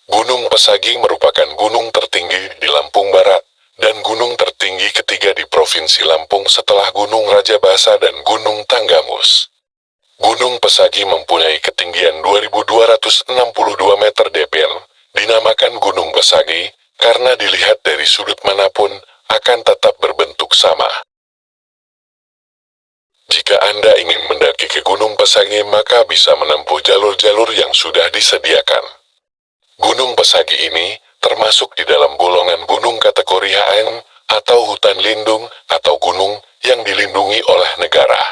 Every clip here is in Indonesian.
Gunung Pesagi merupakan gunung tertinggi di Lampung Barat, dan gunung tertinggi ketiga di Provinsi Lampung setelah Gunung Rajabasa dan Gunung Tanggamus. Gunung Pesagi mempunyai ketinggian 2.262 meter dpl, dinamakan Gunung Pesagi, karena dilihat dari sudut manapun, akan tetap berbentuk sama. Jika Anda ingin mendaki ke Gunung Pesagi maka bisa menempuh jalur-jalur yang sudah disediakan. Gunung Pesagi ini termasuk di dalam golongan gunung kategori HN atau hutan lindung atau gunung yang dilindungi oleh negara.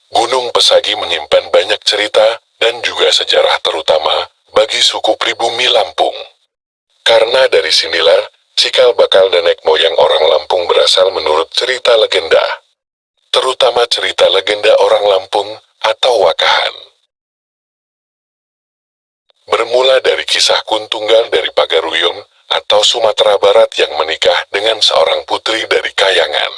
Gunung Pesagi menyimpan banyak cerita dan juga sejarah terutama bagi suku pribumi Lampung. Karena dari sinilah cikal bakal nenek moyang orang Lampung berasal menurut cerita legenda. Terutama cerita legenda orang Lampung atau Wakahan. Bermula dari kisah Kuntunggal dari Pagaruyung atau Sumatera Barat yang menikah dengan seorang putri dari Kayangan.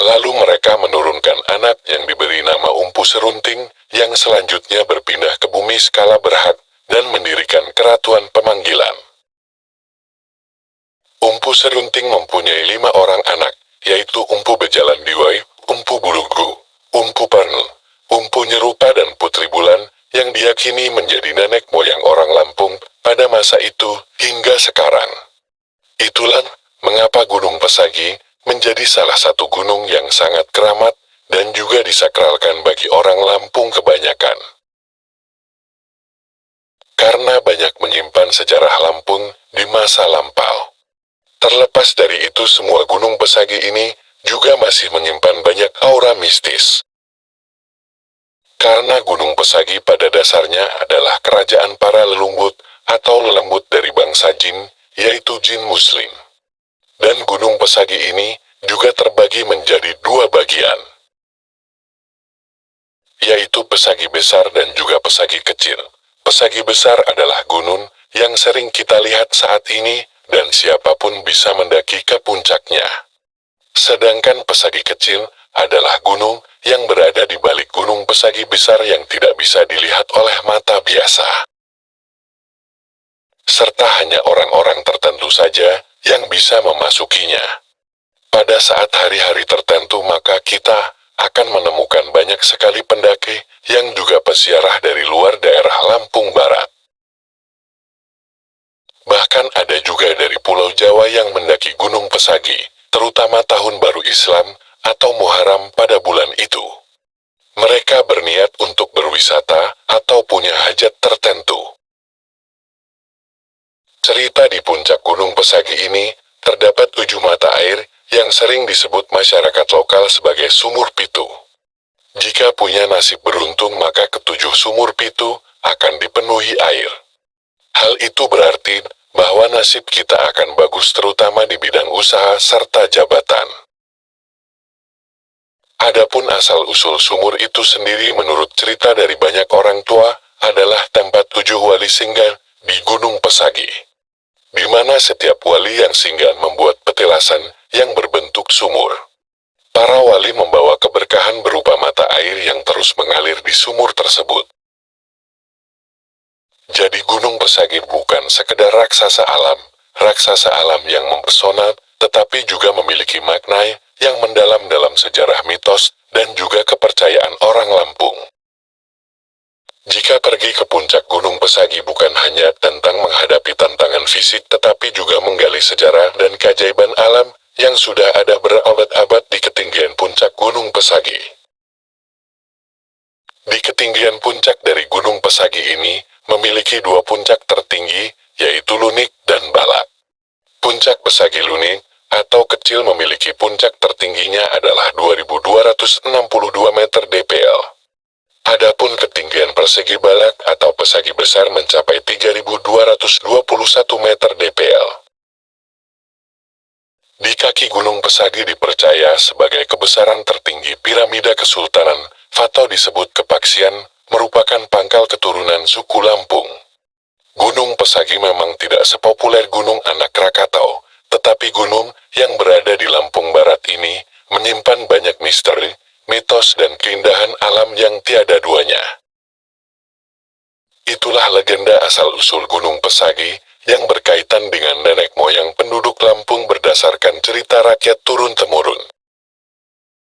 Lalu mereka menurunkan anak yang diberi nama Umpu Serunting yang selanjutnya berpindah ke bumi skala berhak dan mendirikan Keratuan Pemanggilan. Umpu Serunting mempunyai 5 orang anak, yaitu Umpu Bejalan Diwai, Umpu Bulugu, Umpu Parnel, Umpu Nyerupa dan Putri Bulan, yang diyakini menjadi nenek moyang orang Lampung pada masa itu hingga sekarang. Itulah mengapa Gunung Pesagi menjadi salah satu gunung yang sangat keramat dan juga disakralkan bagi orang Lampung kebanyakan. Karena banyak menyimpan sejarah Lampung di masa lampau. Terlepas dari itu semua Gunung Pesagi ini juga masih menyimpan banyak aura mistis. Karena Gunung Pesagi pada dasarnya adalah kerajaan para lelembut atau lelembut dari bangsa jin, yaitu jin muslim. Dan Gunung Pesagi ini juga terbagi menjadi 2 bagian, yaitu Pesagi Besar dan juga Pesagi Kecil. Pesagi Besar adalah gunung yang sering kita lihat saat ini dan siapapun bisa mendaki ke puncaknya. Sedangkan Pesagi Kecil adalah gunung yang berada di balik Gunung Pesagi Besar yang tidak bisa dilihat oleh mata biasa. Serta hanya orang-orang tertentu saja yang bisa memasukinya. Pada saat hari-hari tertentu maka kita akan menemukan banyak sekali pendaki yang juga peziarah dari luar daerah Lampung Barat. Bahkan ada juga dari Pulau Jawa yang mendaki Gunung Pesagi, terutama tahun baru Islam atau Muharram pada bulan itu. Mereka berniat untuk berwisata atau punya hajat tertentu. Cerita di puncak Gunung Pesagi ini, terdapat 7 mata air yang sering disebut masyarakat lokal sebagai sumur pitu. Jika punya nasib beruntung maka ketujuh sumur pitu akan dipenuhi air. Hal itu berarti bahwa nasib kita akan bagus terutama di bidang usaha serta jabatan. Adapun asal-usul sumur itu sendiri menurut cerita dari banyak orang tua adalah tempat 7 wali singgah di Gunung Pesagi, di mana setiap wali yang singgah membuat petilasan yang berbentuk sumur. Para wali membawa keberkahan berupa mata air yang terus mengalir di sumur tersebut. Jadi Gunung Pesagi bukan sekedar raksasa alam yang mempesona, tetapi juga memiliki makna yang mendalam dalam sejarah mitos dan juga kepercayaan orang Lampung. Jika pergi ke puncak Gunung Pesagi bukan hanya tentang menghadapi tantangan fisik tetapi juga menggali sejarah dan keajaiban alam yang sudah ada berabad-abad di ketinggian puncak Gunung Pesagi. Di ketinggian puncak dari Gunung Pesagi ini memiliki 2 puncak tertinggi, yaitu Lunik dan Balak. Puncak Pesagi Lunik atau kecil memiliki puncak tertingginya adalah 2.262 meter dpl. Adapun ketinggian Persegi Balak atau Pesagi Besar mencapai 3.221 meter dpl. Di kaki Gunung Pesagi dipercaya sebagai kebesaran tertinggi piramida Kesultanan, atau disebut Kepaksian, merupakan pangkal keturunan suku Lampung. Gunung Pesagi memang tidak sepopuler Gunung Anak Krakatau, tetapi gunung yang berada di Lampung Barat ini menyimpan banyak misteri, mitos dan keindahan alam yang tiada duanya. Itulah legenda asal-usul Gunung Pesagi, yang berkaitan dengan nenek moyang penduduk Lampung berdasarkan cerita rakyat turun-temurun.